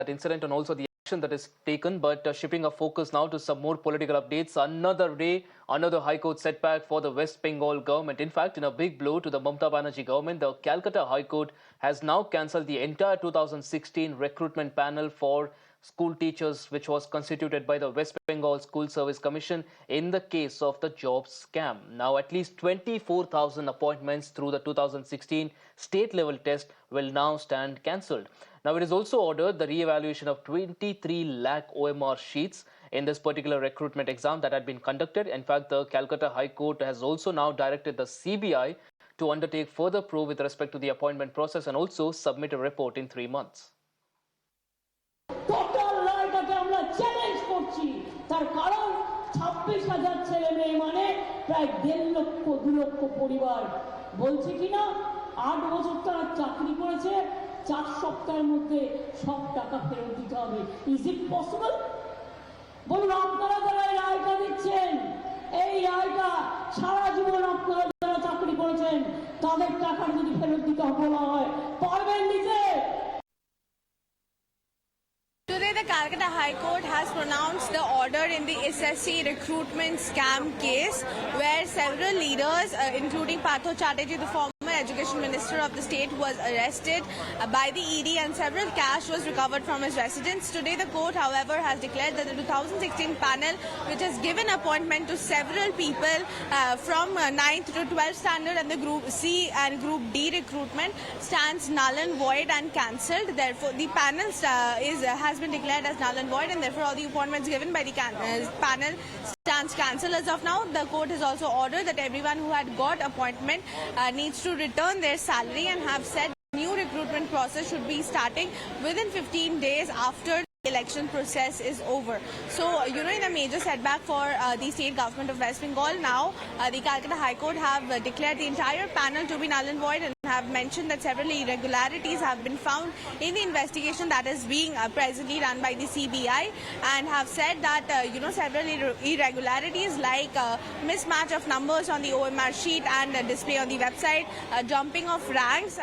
that incident and also the action that is taken, but shifting our focus now to some more political updates. Another day, another High Court setback for the West Bengal government. In fact, in a big blow to the Mamata Banerjee government, the Calcutta High Court has now cancelled the entire 2016 recruitment panel for school teachers, which was constituted by the West Bengal School Service Commission in the case of the job scam. Now, at least 24,000 appointments through the 2016 state-level test will now stand cancelled. Now, it is also ordered the re-evaluation of 23 lakh OMR sheets in this particular recruitment exam that had been conducted. In fact, the Calcutta High Court has also now directed the CBI to undertake further probe with respect to the appointment process and also submit a report in 3 months. Challenge করছি তার কারণ 26,000 ছেলে মেয়ে মানে প্রায় 1.5 লক্ষ 2 লক্ষ পরিবার বলছে কিনা 8 বছর তারা চাকরি করেছে 4 সপ্তাহের মধ্যে সব টাকা ফেরত দিতে হবে ইজ ইট পসিবল বলুন আপনারা যারা এই রায়টা দিচ্ছেন এই রায়টা সারা জীবন আপনারা যারা চাকরি করেছেন তাদের টাকা যদি ফেরত দিতে বলা হয় পারবেন দিতে Today, the Calcutta High Court has pronounced the order in the SSC recruitment scam case, where several leaders, including Partho Chatterjee, the former Education Minister of the state, was arrested by the ED and several cash was recovered from his residence. Today, the court, however, has declared that the 2016 panel, which has given appointment to several people from 9th to 12th standard and the Group C and Group D recruitment, stands null and void and cancelled. Therefore, the panel has been declared as null and void, and therefore all the appointments given by the panel stands cancelled as of now. The court has also ordered that everyone who had got appointment needs to return their salary and have said the new recruitment process should be starting within 15 days after the election process is over. So, in a major setback for the state government of West Bengal, now the Calcutta High Court have declared the entire panel to be null and void and have mentioned that several irregularities have been found in the investigation that is being presently run by the CBI, and have said that several irregularities like mismatch of numbers on the OMR sheet and display on the website, jumping of ranks